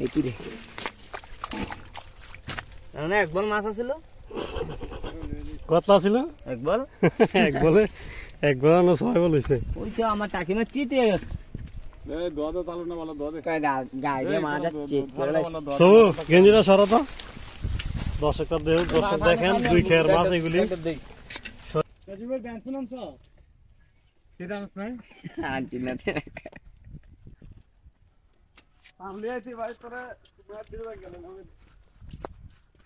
এই কি রে না এক বল মাছ আছিল কত আছিল এক বল এক বল না ছয় বল হইছে ওই তো আমার টাকিমা চিটে গেছে এই দোদে তালু না বলা দোদে গায় দিয়ে মাছ যাচ্ছে সো গেঞ্জিরা সরা তো দর্শকরা দর্শক দেখেন দুই খেয়ার মাছ এগুলি সজীবের ডান্স নামছ কি ডান্স নাই আনছি না আমলি আইতি ভাই তোরা মাছ দিবা গেল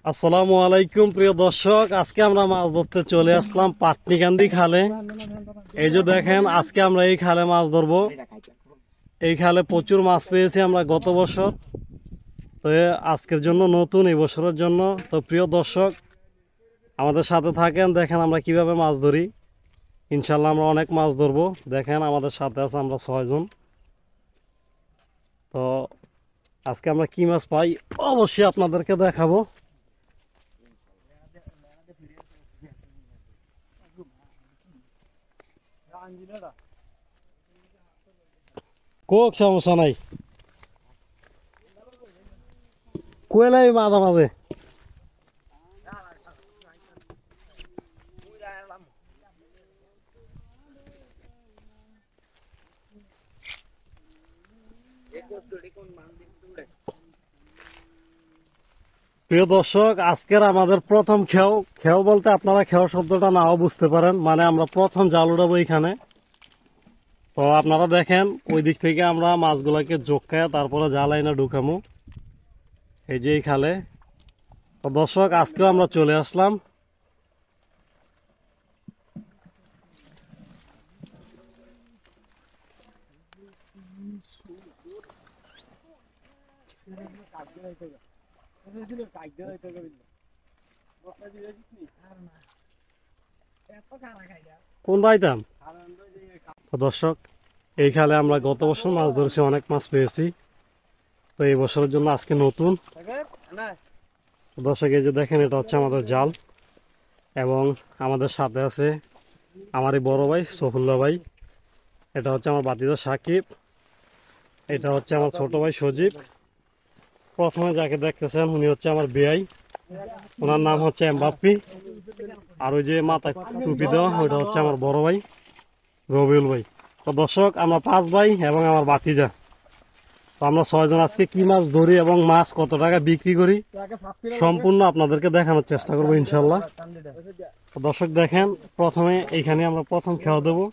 আসসালামু আলাইকুম প্রিয় দর্শক, আজকে আমরা মাছ ধরতে চলে আসলাম পাটনিকান্দি খালে। এই যে দেখেন আজকে আমরা এই খালে মাছ ধরবো। এই খালে প্রচুর মাছ পেয়েছি আমরা গত বছর, তো আজকের জন্য নতুন এই বছরের জন্য। তো প্রিয় দর্শক আমাদের সাথে থাকেন, দেখেন আমরা কিভাবে মাছ ধরি। ইনশাল্লাহ আমরা অনেক মাছ ধরবো। দেখেন আমাদের সাথে আছে আমরা 6 জন। তো আজকে আমরা কি মাছ পাই অবশ্যই আপনাদেরকে দেখাবো। কোক সমস্যা নাই, কোয়েলাই মাঝে মাঝে প্রিয় দর্শক আজকের আমাদের প্রথম খেও বলতে আপনারা খেও শব্দটা নাও বুঝতে পারেন, মানে আমরা প্রথম জাল উঠাবো এখানে। তো আপনারা দেখেন ওই দিক থেকে আমরা মাছগুলাকে জোকায় তারপরে জাল আইনা ঢুকামো এই যে এই খালে। তো দর্শক আজকেও আমরা চলে আসলাম। কোন রাইতাম তো দর্শক এই খালে আমরা গত বছর মাছ ধরেছি, অনেক মাছ পেয়েছি। তো এই বছরের জন্য আজকে নতুন। দর্শক এই যে দেখেন এটা হচ্ছে আমাদের জাল, এবং আমাদের সাথে আছে আমার এই বড় ভাই সফুল্লা ভাই, এটা হচ্ছে আমার বাতিদা সাকিব, এটা হচ্ছে আমার ছোট ভাই সজীব। প্রথমে যাকে দেখতেছেন উনি হচ্ছে আমার বেয়াই, ওনার নাম হচ্ছে এমবাপ্পি। আর ওই যে মাথা টুপি দেওয়া ওইটা হচ্ছে আমার বড় ভাই রবিউল ভাই। তো দর্শক আমরা 5 ভাই এবং আমার বাতিজা। তো আমরা 6 জন আজকে কি মাছ ধরি এবং মাছ কত টাকা বিক্রি করি সম্পূর্ণ আপনাদেরকে দেখানোর চেষ্টা করবো ইনশাল্লাহ। তো দর্শক দেখেন প্রথমে এইখানে আমরা প্রথম খেয়া দেবো।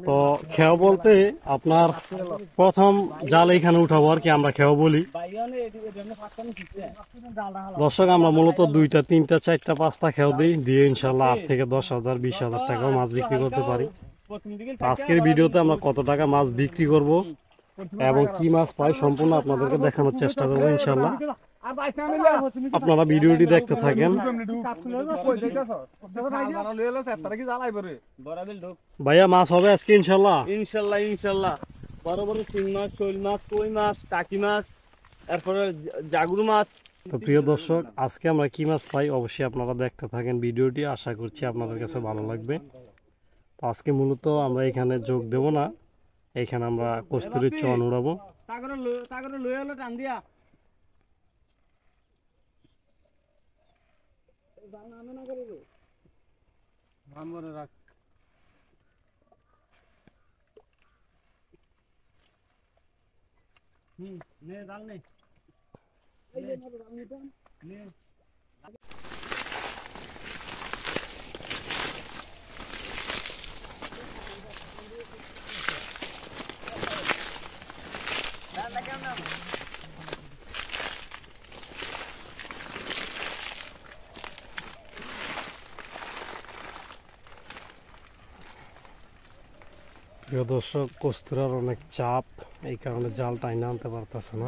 তো খেয়া বলতে আপনার প্রথম জাল এইখানে উঠাবো আর কি, আমরা খেয়া বলি। দর্শক আমরা মূলত 2টা 3টা 4টা 5টা খেয়া দিই, দিয়ে ইনশাল্লাহ 8 থেকে 10,000 20,000 টাকাও মাছ বিক্রি করতে পারি। আজকের ভিডিওতে আমরা কত টাকা মাছ বিক্রি করব এবং কি মাছ পাই সম্পূর্ণ আপনাদেরকে দেখানোর চেষ্টা করবো ইনশাল্লাহ। আপনারা ভিডিওটি দেখতে থাকেন। ভাইয়া মাছ হবে আজকে ইনশাল্লাহ? ইনশাল্লাহ ইনশাল্লাহ বড় বড় চিং মাছ, শোল মাছ, কই মাছ, টাকি মাছ, তারপরে জাগুর মাছ। তো প্রিয় দর্শক আজকে আমরা কি মাছ পাই অবশ্যই আপনারা দেখতে থাকেন ভিডিওটি, আশা করছি আপনাদের কাছে ভালো লাগবে। তো আজকে মূলত আমরা এখানে যোগ দেব না, এখানে আমরা কস্তুরীর চন উড়াবো। প্রিয় দর্শক কস্তুরার অনেক চাপ, এই কারণে জাল টাইনা আনতে পারতেছে না।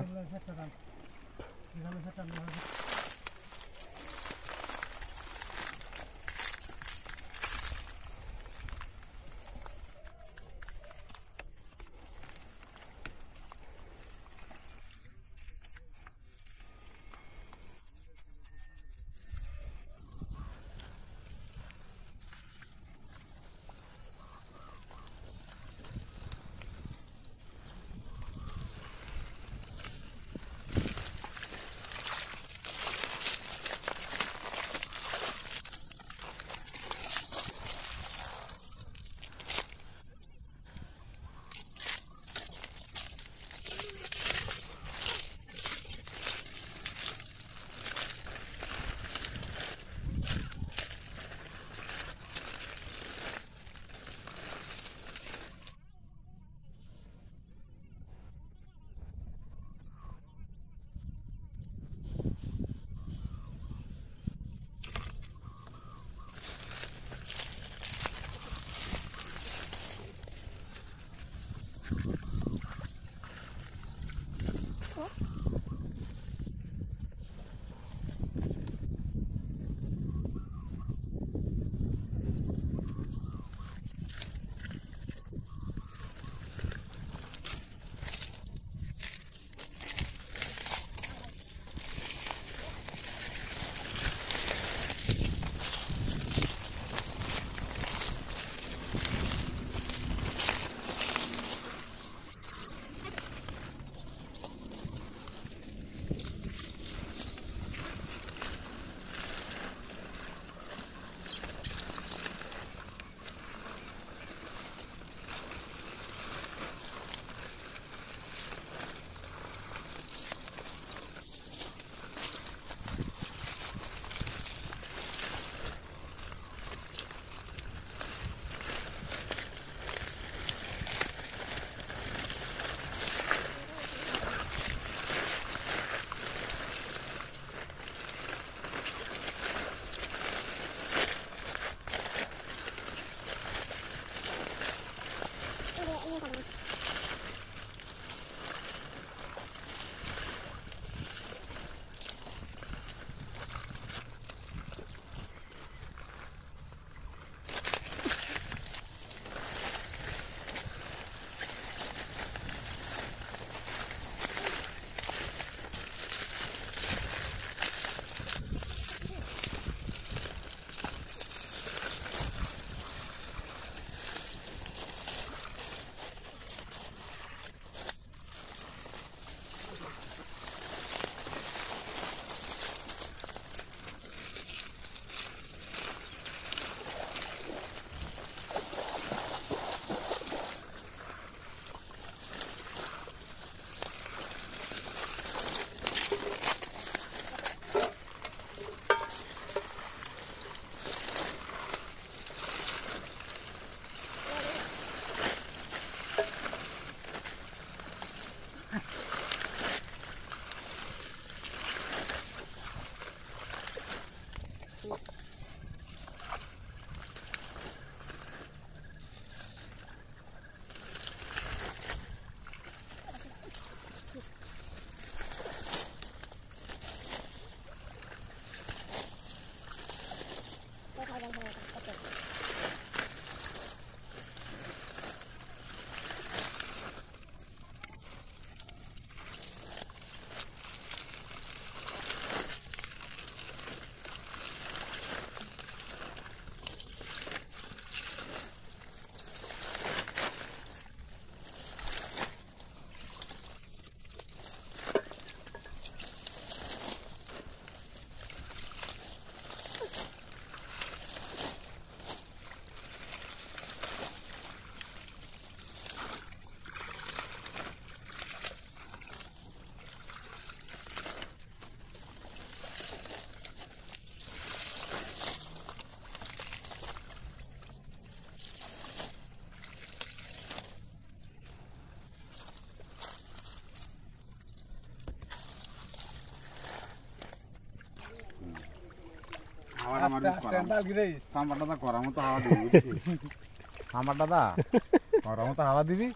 হাওয়া দিবি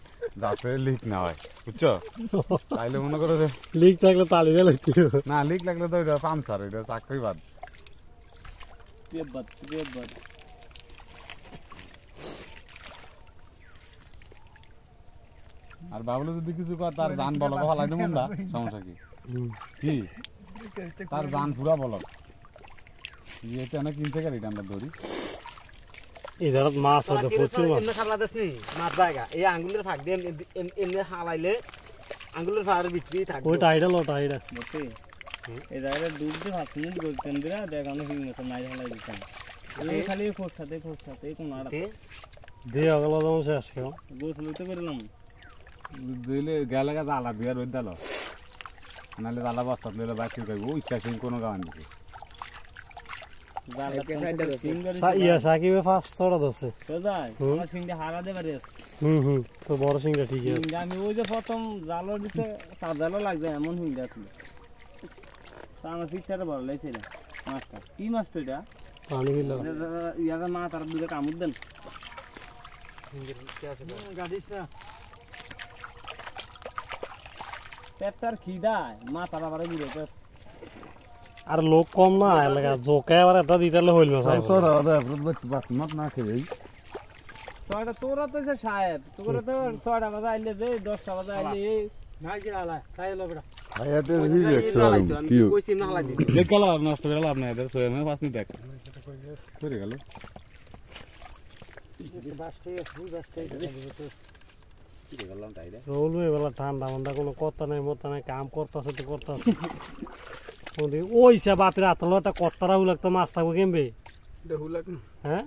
যাতে লিক না হয় বুঝছো তাইলে মনে করো যে লিক থাকলে তালি দিয়ে লাগতে না লিক লাগলে তো ওইটা পামসার ওইটা চাকরি বাদ আর বাবলু যদি কিছু কর তার জান বলক হলাই দেবো না সমস্যা কি কি তার জান পুরা বলক ইয়েতে অনেক কিনতে গেলি আমরা ধরি এধার মাছ আছে প্রচুর মাছ এমনি খালা দেসনি মাছ জায়গা এই আঙ্গুলের ফাঁক দিয়ে এমনি হালাইলে আঙ্গুলের ফাঁকের ভিতরেই থাকবে ওইটা আইডা লোটা আইডা বুঝছি এই জায়গায় দুধ দিয়ে ভাত মিনিট করতেন দিরা দেখানো হিং মতো নাই হালাই দিতাম এই খালি খোঁজসাতে কোন আর দিয়ে অগল যেমন শেষ কেউ গোছ লইতে পারলাম দিলে গেলে গা জ্বালা দিয়ে রোদ দিল নাহলে জ্বালা বস্তা লইলে বাকি খাইব ইচ্ছা সিং কোনো গাওয়ান দিকে ইয়া সাকিবে ফার্স্ট ছড়া দছে আমার সিংটা হারা দে পারে তো বড় সিংটা ঠিকই আছে আমি ওই যে প্রথম জালো দিতে তার জালো লাগবে এমন হিংটা ছিল আমার পিকচারে বড় লাগছে এটা মাছটা কি মাছ তো এটা পানি বিল ইয়ার মা তার দুটো কামড় দেন পেটটার খিদায় মা তারা বারে ঘুরে আর লোক কম না এলাকা জোকে আবার এটা দিতালে হইল না না খেয়ে ছয়টা তোরা তো সাহেব তোরা তো 6টা বাজে আইলে যে 10টা বাজে আইলে না কি আলা তাই হলো বেটা আয়াতে রিজেক্ট কি কইছি না হালাই দিই দেখ গেল নষ্ট করে লাভ নাই এদের সোয়া 5 মিনিট দেখ করে গেল রোল বেলা ঠান্ডা মান্ডা কোনো কথা নাই মতা নাই কাম করতেছে তো করতেছে ওইসা বাপের আতলো একটা কত্তারা হুলাক তো মাছ থাকবো কেমবে হ্যাঁ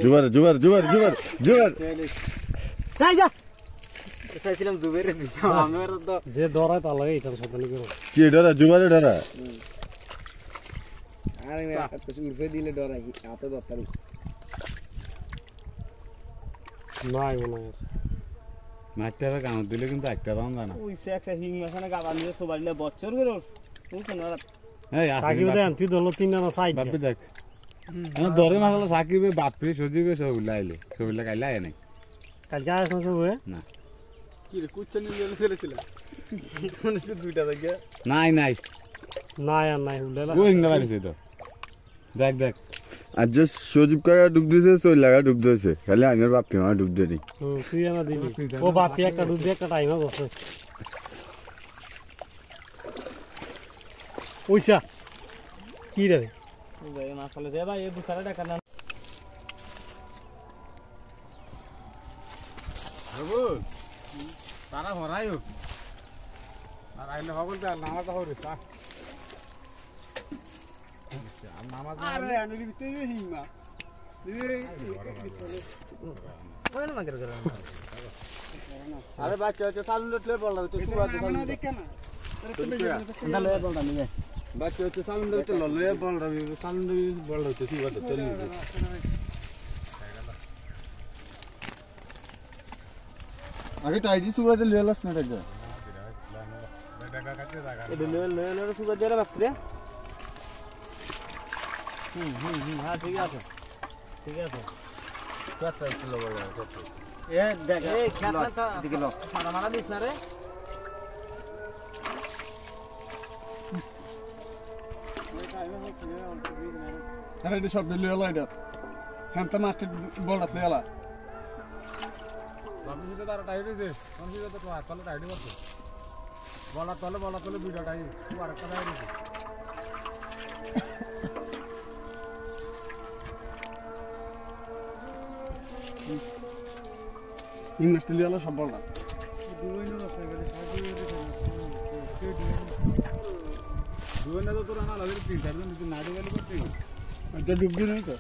জুবার জুবার জুবার জুবার জুবার চাইছিলাম জুবের আমার তো যে ডরায় তার লাগে এটার সাথে কি ডরা জুবারে ডরা আরে উর্ফে দিলে ডরাই হাতে দরকারি নাই মনে হয় মাছটা কামড় দিলে কিন্তু একটা দাম জানা ওই সে একটা হিং মাছানে গাবা নিয়ে সবাইলে বছর করে তুই কেন এই সাকিব দেন তুই ধরলো 3 না সাইড বাপি দেখ আমি ধরে মাছলা সাকিবে বাপি সজিবে সব লাইলে সবলা কাইলা আয় নাই কালকে আসছ সব না কি রে কুচ্চা নিয়ে ফেলেছিল মনে হচ্ছে দুইটা থেকে নাই নাই নাই আর নাই হুলেলা গোইং না পারিছে তো দেখ দেখ আর যে সজীব কাকা ডুব দিয়েছে সই লাগা ডুব দিয়েছে খালি আমার বাপকে আমার ডুব দেয়নি তুই আমার দিবি ও বাপি একটা দুধ দিয়ে একটা টাইমে বসে ওইসা কি রে না চলে দে ভাই এই বুসারা টাকা না বল তারা হরাইও আর আইলে হবল তে নামাটা হরে তা আর নামাজ আরে আমি দিতে হিং মা ওই না করে করে আরে বাচ্চা চালু লটলে বল তো পুরো দোকান না দেখে না আরে তো বলটা নিয়ে বাকি হচ্ছে সালুন্ডা ভিতরে ললে বলটা সালুন্ডা বলটা হচ্ছে ঠিক আছে চলে আগে টাইজি সুগাতে লিয়ালাস না টাইজা এটা লয়ে সুগার দিয়ে রাখতে হ্যাঁ ঠিক আছে ঠিক আছে কত কিলো বড় এ দেখ এই খেতটা দিকে লো মারা মারা দিস না রে আরে এটা সব লিয়ালা এটা হ্যান্তা মাস্টার বলটা লিয়ালা বাবু সিধা তার টাইট হইছে কোন সিধা তো তলে টাইট করতে বলা তলে দুইটা টাইট আর একটা টাইট হইছে ইংলিশ লিয়ালা সব বলটা দুইটা তো তোর না লাগে তিন চার দিন তুই নাড়ি গেলি করতে এটা ডুববি না তো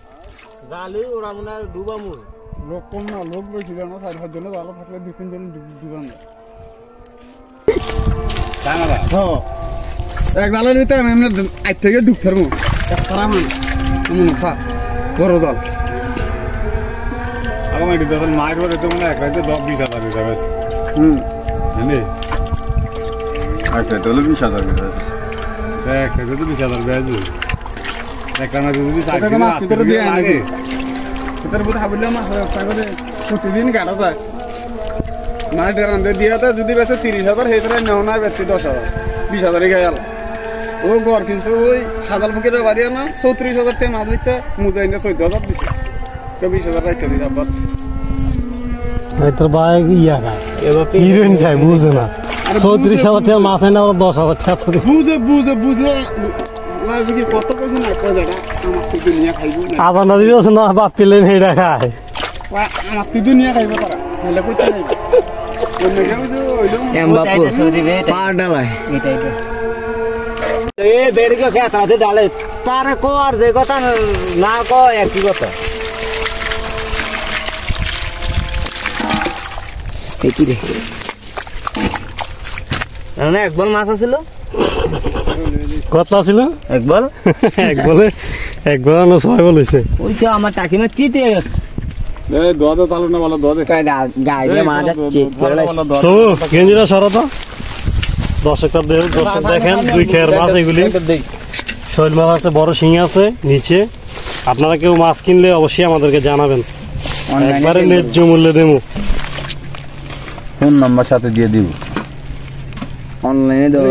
জালি ওরা মনে ডুবা মুই লোক কম না লোক বেশি না 4-5 জন ভালো থাকলে 2-3 জন ডুবান না টাঙালা হ্যাঁ এক জালের ভিতরে আমি আজ থেকে ডুব থারবো খারাপ না খা বড় জাল আমার এটি তখন মায়ের পরে তো মনে হয় এক রাইতে 10-20 হাজার টাকা বেশ জানি এক রাইতে হলে 20,000 টাকা এক রাইতে তো 20 হাজার বেশ এক রানা যদি টাকা মাছ ভিতরে দিয়ে আগে ভিতরে বুঝা বললে মাছ করে প্রতিদিন কাটা যায় মাছ রান্ধে দিয়ে তো যদি বেশি 30,000 হেতরে নেও না বেশি 10,000 20,000 খাই গেল ও গড় কিন্তু ওই সাদাল বুকের বাড়ি না 34,000 টাকা মাছ দিচ্ছে মুজাইনে 14,000 দিচ্ছে তো 20,000 রাখতে দিছে আবার তোর ভাই ইয়া খায় হিরোইন খায় বুঝে না 34,000 টাকা মাছ এনে আবার 10,000 টাকা বুঝে না বিক্রি কত কিছু না কয় জায়গা আমার তো দুনিয়া খাইব না আবার না দিবি না বাপ পেলে এটা খায় আমার তো দুনিয়া খাইব তারা নাহলে কইতে খাইব অন্য কেউ যে হইলো এমবাপ্পু দিবে পার ডালায় এটাই তো এ বেড়কে খেত আছে ডালে তারে কো আর যে কথা না কো একই কথা এই কি রে না একবার মাছ আছিল কতলা ছিল একবার একবার না 6 বল হইছে ওই তো আমার টাকিমা চিতে গেছে এই দোয়াতে তালো না বলা দোয়াতে গায়ে দিয়ে মাছ যাচ্ছে সো গেঞ্জিটা সরাতো দর্শকটা দেখেন দুই খের মাছ এগুলি শৈল মাছ আছে বড় শিং আছে নিচে আপনারা কেউ মাছ কিনলে অবশ্যই আমাদেরকে জানাবেন একবারে ন্যায্য মূল্যে দেবো ফোন নাম্বার সাথে দিয়ে দিব অনলাইনে দাও